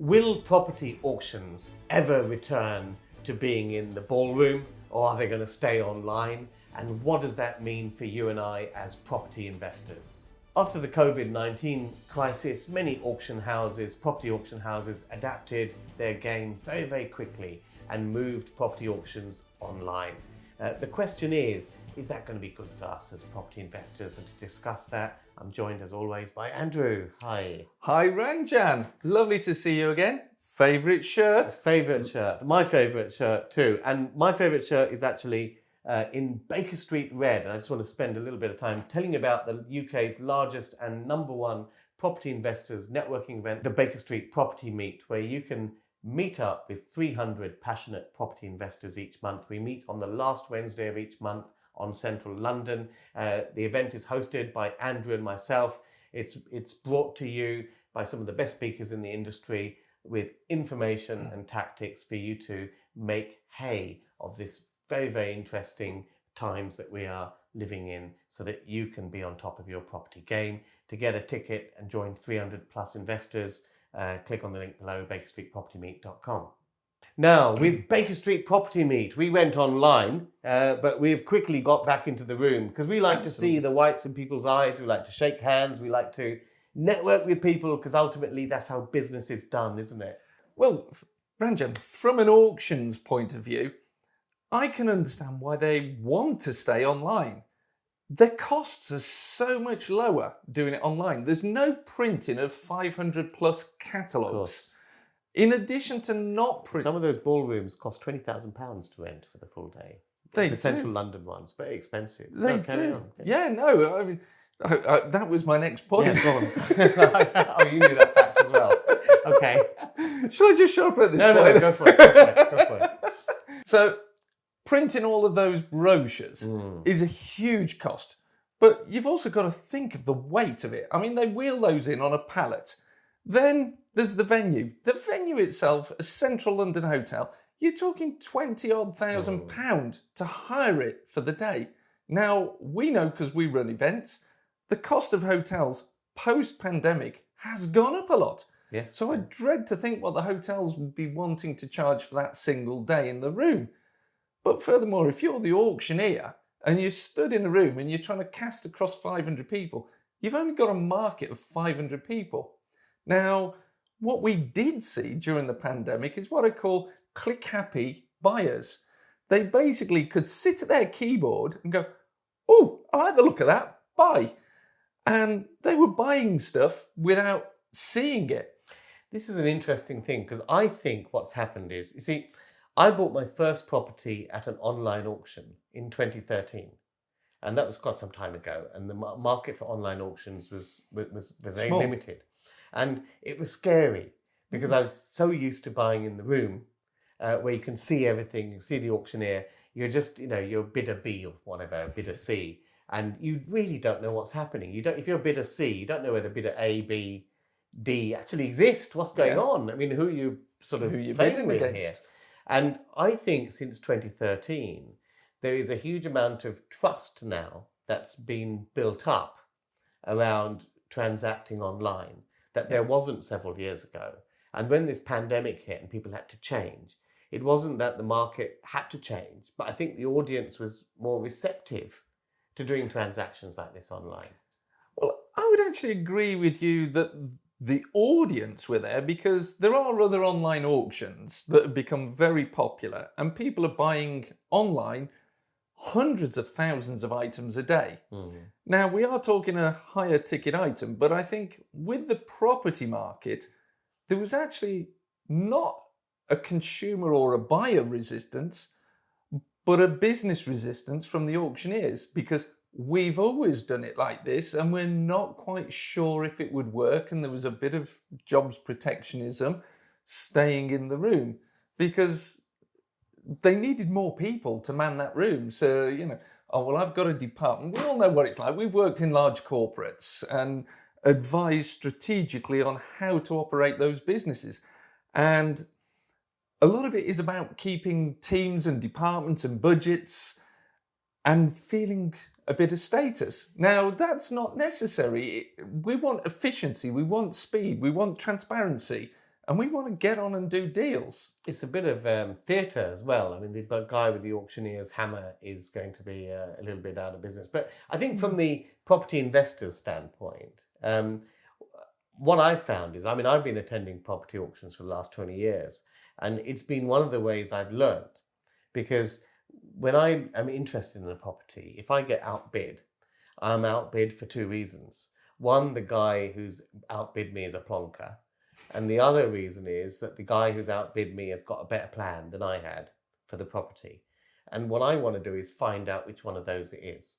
Will property auctions ever return to being in the ballroom, or are they going to stay online? And what does that mean for you and I as property investors? After the COVID-19 crisis, many property auction houses adapted their game very, very quickly and moved property auctions online. The question is that going to be good for us as property investors? And to discuss that, I'm joined as always by Andrew. Hi. Hi Ranjan, lovely to see you again. Favourite shirt? Favourite shirt, my favourite shirt too. And my favourite shirt is actually in Baker Street Red. And I just want to spend a little bit of time telling you about the UK's largest and number one property investors networking event, the Baker Street Property Meet, where you can meet up with 300 passionate property investors each month. We meet on the last Wednesday of each month on central London. The event is hosted by Andrew and myself. It's brought to you by some of the best speakers in the industry with information and tactics for you to make hay of this very, very interesting times that we are living in, so that you can be on top of your property game. To get a ticket and join 300 plus investors, click on the link below, bakerstreetpropertymeet.com. Now, with Baker Street Property Meet, we went online, but we've quickly got back into the room because we like to see the whites in people's eyes. We like to shake hands. We like to network with people because ultimately that's how business is done, isn't it? Well, Ranjan, from an auctions point of view, I can understand why they want to stay online. Their costs are so much lower doing it online. There's no printing of 500 plus catalogues. In addition to not printing... Some of those ballrooms cost £20,000 to rent for the full day. The central London ones, very expensive. They do. Yeah, no, I mean, that was my next point. Yeah, go on. Oh, you knew that fact as well. Okay. Shall I just shut up at this point? No, go for it. So, printing all of those brochures is a huge cost. But you've also got to think of the weight of it. I mean, they wheel those in on a pallet. Then there's the venue. The venue itself, a central London hotel, you're talking £20,000 to hire it for the day. Now, we know because we run events, the cost of hotels post-pandemic has gone up a lot. Yes. So I dread to think what the hotels would be wanting to charge for that single day in the room. But furthermore, if you're the auctioneer and you're stood in a room and you're trying to cast across 500 people, you've only got a market of 500 people. Now, what we did see during the pandemic is what I call click-happy buyers. They basically could sit at their keyboard and go, oh, I like the look of that, buy. And they were buying stuff without seeing it. This is an interesting thing because I think what's happened is, you see, I bought my first property at an online auction in 2013. And that was quite some time ago. And the market for online auctions was very limited. And it was scary because I was so used to buying in the room where you can see everything, you see the auctioneer, you're just, you're bidder B or whatever, bidder C, and you really don't know what's happening. If you're bidder C, you don't know whether bidder A, B, D actually exist, what's going on. I mean, who are you playing with against here? And I think since 2013, there is a huge amount of trust now that's been built up around transacting online that there wasn't several years ago. And when this pandemic hit and people had to change, it wasn't that the market had to change, but I think the audience was more receptive to doing transactions like this online. Well, I would actually agree with you that the audience were there because there are other online auctions that have become very popular and people are buying online hundreds of thousands of items a day. Now, we are talking a higher ticket item, but I think with the property market, there was actually not a consumer or a buyer resistance, but a business resistance from the auctioneers because we've always done it like this and we're not quite sure if it would work. And there was a bit of jobs protectionism staying in the room because they needed more people to man that room. So, I've got a department. We all know what it's like. We've worked in large corporates and advised strategically on how to operate those businesses. And a lot of it is about keeping teams and departments and budgets and feeling a bit of status. Now, that's not necessary. We want efficiency, we want speed, we want transparency. and we want to get on and do deals. It's a bit of theatre as well. I mean, the guy with the auctioneer's hammer is going to be a little bit out of business. But I think from the property investor's standpoint, what I've found is, I mean, I've been attending property auctions for the last 20 years, and it's been one of the ways I've learned. Because when I am interested in a property, if I get outbid, I'm outbid for two reasons. One, the guy who's outbid me is a plonker. And the other reason is that the guy who's outbid me has got a better plan than I had for the property. And what I want to do is find out which one of those it is.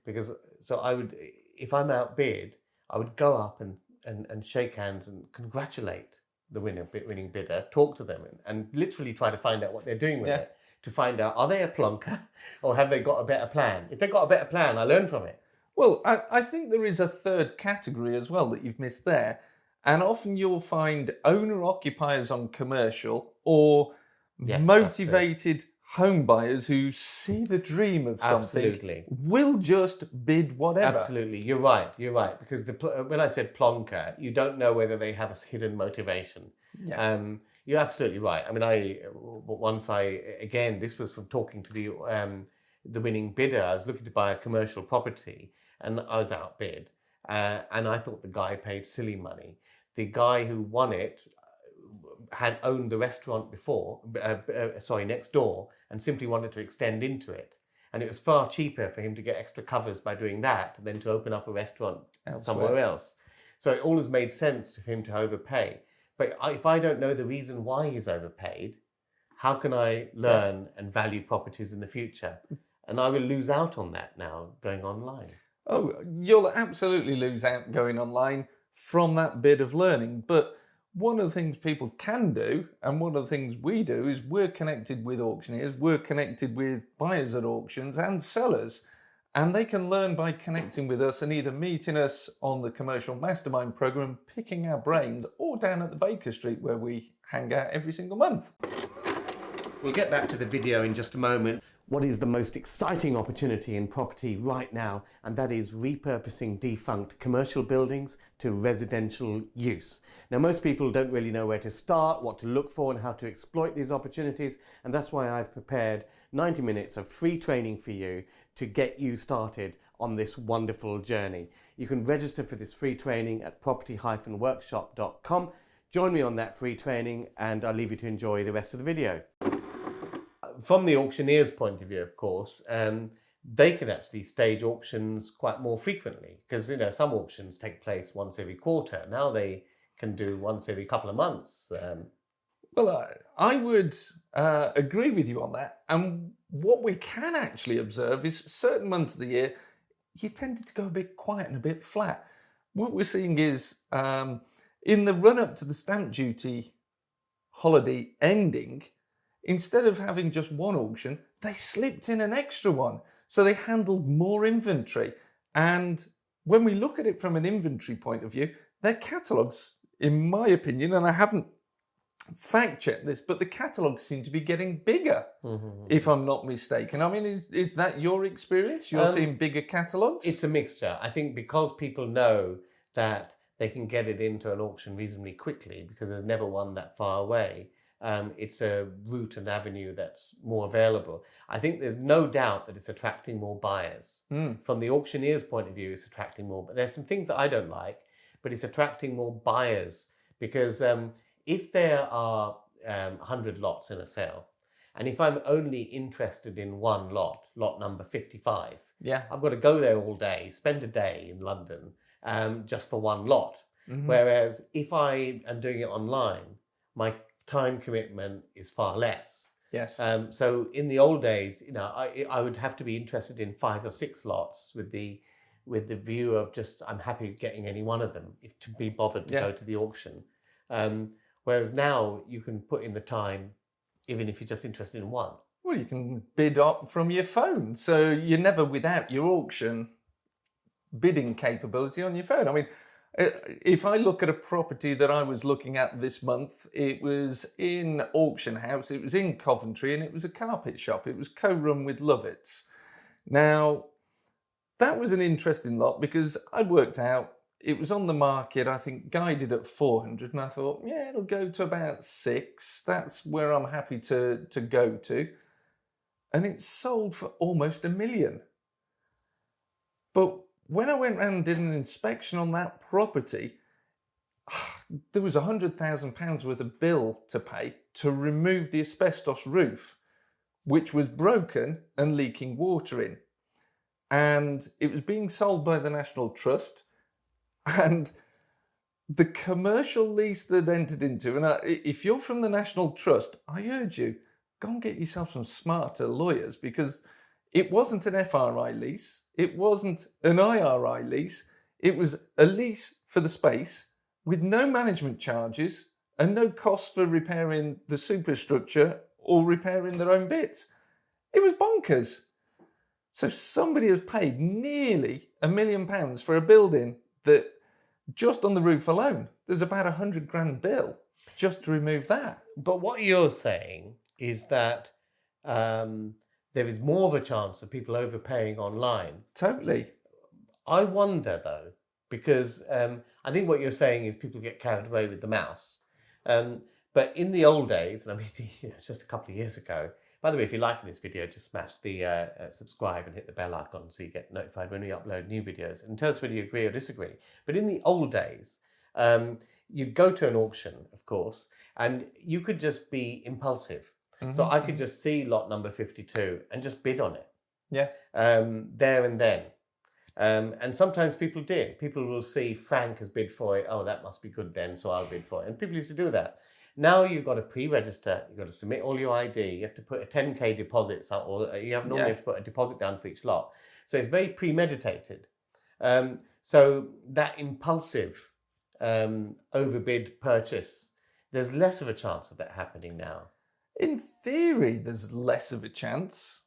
Because, so I would, if I'm outbid, I would go up and shake hands and congratulate the winning bidder, talk to them and literally try to find out what they're doing with it. To find out, are they a plonker or have they got a better plan? If they've got a better plan, I learn from it. Well, I think there is a third category as well that you've missed there. And often you'll find owner-occupiers on commercial or motivated home buyers who see the dream of something, will just bid whatever. Absolutely, you're right. Because when I said plonker, you don't know whether they have a hidden motivation. You're absolutely right. I mean, again, this was from talking to the winning bidder. I was looking to buy a commercial property and I was outbid. And I thought the guy paid silly money. The guy who won it had owned the restaurant next door, and simply wanted to extend into it. And it was far cheaper for him to get extra covers by doing that than to open up a restaurant somewhere else. So it always made sense for him to overpay. But if I don't know the reason why he's overpaid, how can I learn and value properties in the future? And I will lose out on that now going online. Oh, you'll absolutely lose out going online from that bit of learning. But one of the things people can do, and one of the things we do, is we're connected with auctioneers, we're connected with buyers at auctions and sellers. And they can learn by connecting with us and either meeting us on the Commercial Mastermind program, picking our brains, or down at the Baker Street where we hang out every single month. We'll get back to the video in just a moment. What is the most exciting opportunity in property right now? And that is repurposing defunct commercial buildings to residential use. Now, most people don't really know where to start, what to look for, and how to exploit these opportunities. And that's why I've prepared 90 minutes of free training for you to get you started on this wonderful journey. You can register for this free training at property-workshop.com. Join me on that free training, and I'll leave you to enjoy the rest of the video. From the auctioneer's point of view, of course, they can actually stage auctions quite more frequently, because some auctions take place once every quarter. Now they can do once every couple of months. Well, I would agree with you on that. And what we can actually observe is certain months of the year, you tended to go a bit quiet and a bit flat. What we're seeing is in the run-up to the stamp duty holiday ending, instead of having just one auction, they slipped in an extra one. So they handled more inventory. And when we look at it from an inventory point of view, their catalogues, in my opinion, and I haven't fact-checked this, but the catalogues seem to be getting bigger, if I'm not mistaken. I mean, is that your experience? You're seeing bigger catalogues? It's a mixture. I think because people know that they can get it into an auction reasonably quickly, because there's never one that far away, it's a route and avenue that's more available. I think there's no doubt that it's attracting more buyers. From the auctioneer's point of view, it's attracting more. But there's some things that I don't like, but it's attracting more buyers, because if there are 100 lots in a sale, and if I'm only interested in one lot number 55, I've got to go there all day, spend a day in London just for one lot. Whereas if I am doing it online, my time commitment is far less. So in the old days, I would have to be interested in 5 or 6 lots with the view of just I'm happy getting any one of them to be bothered to go to the auction. Whereas now you can put in the time, even if you're just interested in one. Well, you can bid up from your phone, so you're never without your auction bidding capability on your phone. I mean, if I look at a property that I was looking at this month, it was in Auction House, it was in Coventry, and it was a carpet shop. It was co-run with Lovitz. Now, that was an interesting lot because I worked out it was on the market, I think, guided at 400, and I thought, yeah, it'll go to about 6. That's where I'm happy to go to. And it sold for almost £1 million. But when I went round and did an inspection on that property, there was £100,000 worth of bill to pay to remove the asbestos roof, which was broken and leaking water in. And it was being sold by the National Trust. And the commercial lease they'd entered into, and if you're from the National Trust, I urge you, go and get yourself some smarter lawyers, because it wasn't an FRI lease, it wasn't an IRI lease, it was a lease for the space with no management charges and no cost for repairing the superstructure or repairing their own bits. It was bonkers. So somebody has paid nearly £1 million for a building that, just on the roof alone, there's about £100,000 bill just to remove that. But what you're saying is that there is more of a chance of people overpaying online. Totally. I wonder, though, because I think what you're saying is people get carried away with the mouse. But in the old days, and I mean, just a couple of years ago, by the way, if you're liking this video, just smash the subscribe and hit the bell icon so you get notified when we upload new videos. And tell us whether you agree or disagree. But in the old days, you'd go to an auction, of course, and you could just be impulsive. Mm-hmm. So I could just see lot number 52 and just bid on it. Yeah. There and then. And sometimes people did. People will see Frank has bid for it. Oh, that must be good then, so I'll bid for it. And people used to do that. Now you've got to pre-register, you've got to submit all your ID, you have to put a 10k deposit, or you have normally have to put a deposit down for each lot. So it's very premeditated. So that impulsive overbid purchase, there's less of a chance of that happening now. In theory, there's less of a chance.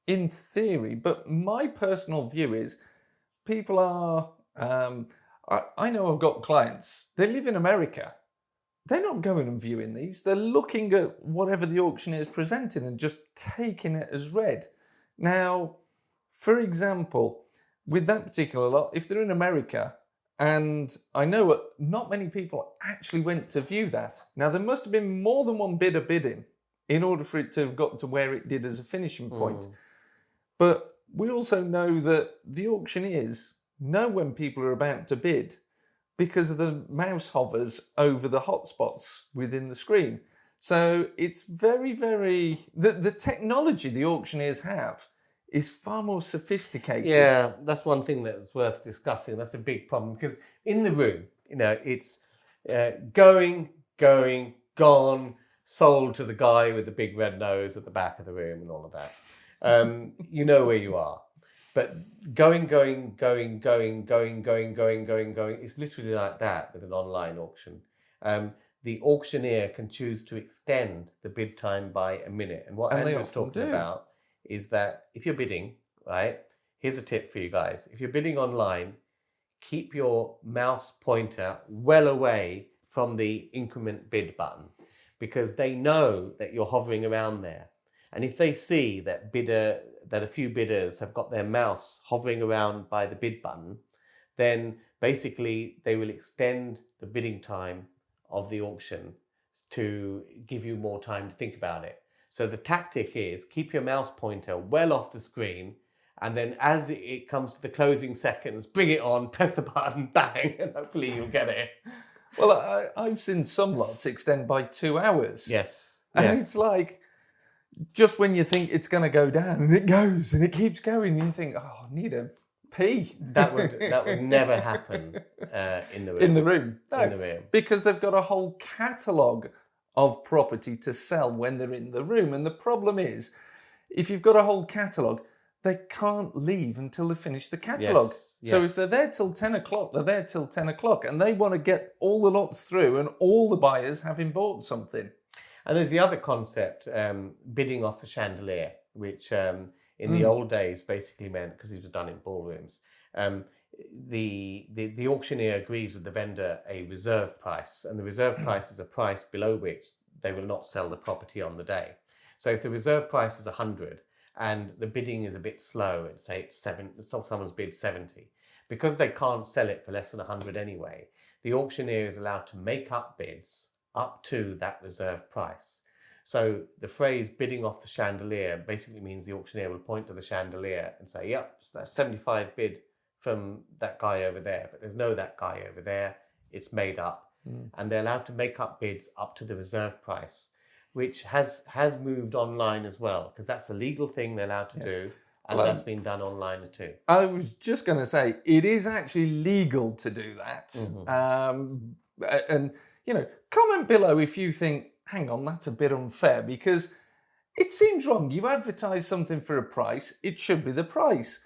In theory, but my personal view is people are, I know I've got clients, they live in America. They're not going and viewing these. They're looking at whatever the auctioneer is presenting and just taking it as read. Now, for example, with that particular lot, if they're in America, and I know not many people actually went to view that. Now, there must have been more than one bidder bidding in order for it to have got to where it did as a finishing point. But we also know that the auctioneers know when people are about to bid, because of the mouse hovers over the hotspots within the screen. So it's very, very... The technology the auctioneers have is far more sophisticated. Yeah, that's one thing that's worth discussing. That's a big problem, because in the room, it's going, gone, sold to the guy with the big red nose at the back of the room and all of that. You know where you are. But going, it's literally like that with an online auction. The auctioneer can choose to extend the bid time by a minute. And what Andrew was talking about is that if you're bidding, right, here's a tip for you guys. If you're bidding online, keep your mouse pointer well away from the increment bid button, because they know that you're hovering around there. And if they see that a few bidders have got their mouse hovering around by the bid button, then basically they will extend the bidding time of the auction to give you more time to think about it. So the tactic is keep your mouse pointer well off the screen, and then as it comes to the closing seconds, bring it on, press the button, bang, and hopefully you'll get it. Well, I've seen some lots extend by 2 hours. Yes. And it's like, just when you think it's going to go down, and it goes, and it keeps going, and you think, oh, I need a pee. That would never happen in the room. In the room. No, in the room. Because they've got a whole catalogue of property to sell when they're in the room. And the problem is, if you've got a whole catalogue, they can't leave until they finish the catalogue. Yes. So if they're there till 10 o'clock, they're there till 10 o'clock, and they want to get all the lots through and all the buyers having bought something. And there's the other concept, bidding off the chandelier, which in the old days basically meant, because it was done in ballrooms, the auctioneer agrees with the vendor a reserve price, and the reserve price is a price below which they will not sell the property on the day. So if the reserve price is 100 and the bidding is a bit slow, and say it's 7, someone's bid 70, because they can't sell it for less than 100 anyway, the auctioneer is allowed to make up bids up to that reserve price. So the phrase bidding off the chandelier basically means the auctioneer will point to the chandelier and say, yep, that's 75 bid from that guy over there, but there's no that guy over there, it's made up. And they're allowed to make up bids up to the reserve price, which has moved online as well, because that's a legal thing they're allowed to do, and that's been done online too. I was just going to say, it is actually legal to do that. And, you know, comment below if you think, hang on, that's a bit unfair, because it seems wrong. You advertise something for a price, it should be the price.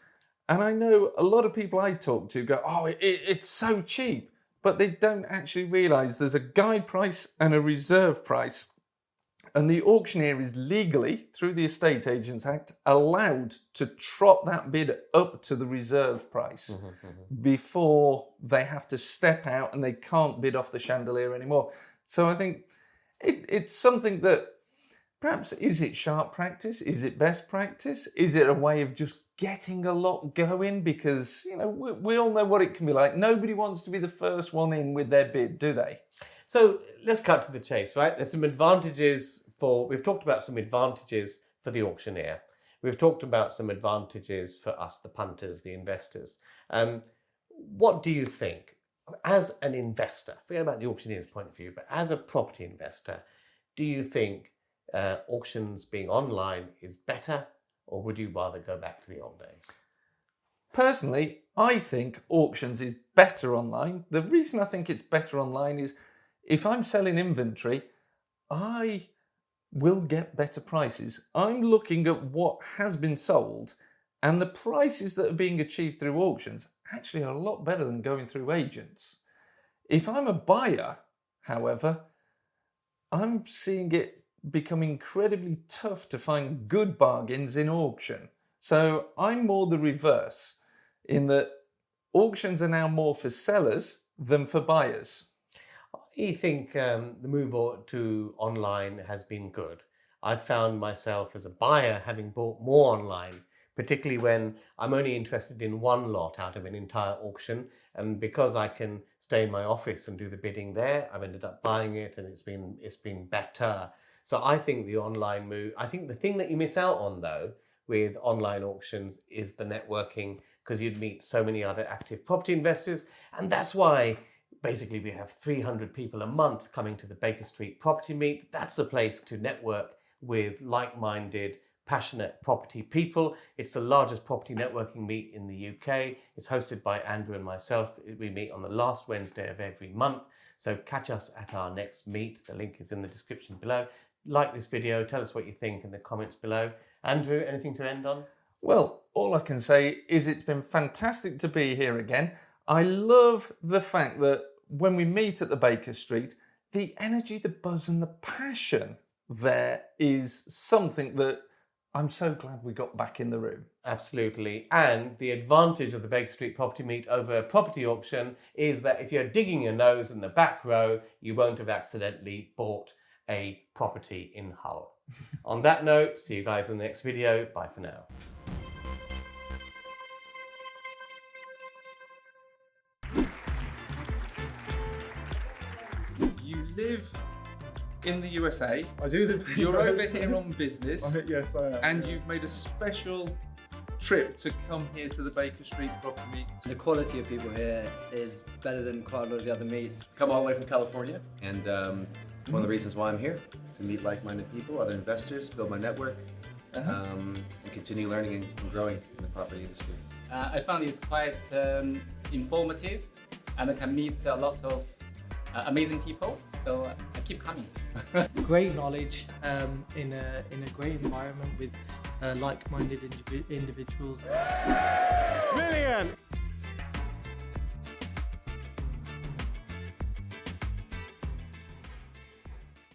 And I know a lot of people I talk to go, oh, it's so cheap. But they don't actually realise there's a guide price and a reserve price. And the auctioneer is legally, through the Estate Agents Act, allowed to trot that bid up to the reserve price before they have to step out and they can't bid off the chandelier anymore. So I think it's something that perhaps, is it sharp practice? Is it best practice? Is it a way of just getting a lot going? Because, you know, we all know what it can be like. Nobody wants to be the first one in with their bid, do they? So let's cut to the chase, right? There's some advantages we've talked about some advantages for the auctioneer. We've talked about some advantages for us, the punters, the investors. What do you think, as an investor, forget about the auctioneer's point of view, but as a property investor, do you think auctions being online is better, or would you rather go back to the old days? Personally, I think auctions is better online. The reason I think it's better online is if I'm selling inventory, I will get better prices. I'm looking at what has been sold, and the prices that are being achieved through auctions actually are a lot better than going through agents. If I'm a buyer, however, I'm seeing it become incredibly tough to find good bargains in auction. So I'm more the reverse, in that auctions are now more for sellers than for buyers. I think the move to online has been good. I've found myself as a buyer having bought more online, particularly when I'm only interested in one lot out of an entire auction. And because I can stay in my office and do the bidding there, I've ended up buying it, and it's been better. So I think the online move, I think the thing that you miss out on though with online auctions is the networking, because you'd meet so many other active property investors. And that's why basically we have 300 people a month coming to the Baker Street Property Meet. That's the place to network with like-minded, passionate property people. It's the largest property networking meet in the UK. It's hosted by Andrew and myself. We meet on the last Wednesday of every month. So catch us at our next meet. The link is in the description below. Like this video, tell us what you think in the comments below. Andrew, anything to end on? Well, all I can say is it's been fantastic to be here again. I love the fact that when we meet at the Baker Street, the energy, the buzz and the passion there is something that I'm so glad we got back in the room. Absolutely. And the advantage of the Baker Street Property Meet over a property auction is that if you're digging your nose in the back row, you won't have accidentally bought a property in Hull. On that note, see you guys in the next video. Bye for now. You live in the USA. I do live in the You're over USA. here on business. Yes, I am. And you've made a special trip to come here to the Baker Street Property Meet. The quality of people here is better than quite a lot of the other meets. Come all the way from California, and one of the reasons why I'm here, to meet like-minded people, other investors, build my network, and continue learning and growing in the property industry. I found it's quite informative, and I can meet a lot of amazing people, so I keep coming. Great knowledge in a great environment with like-minded individuals. Brilliant!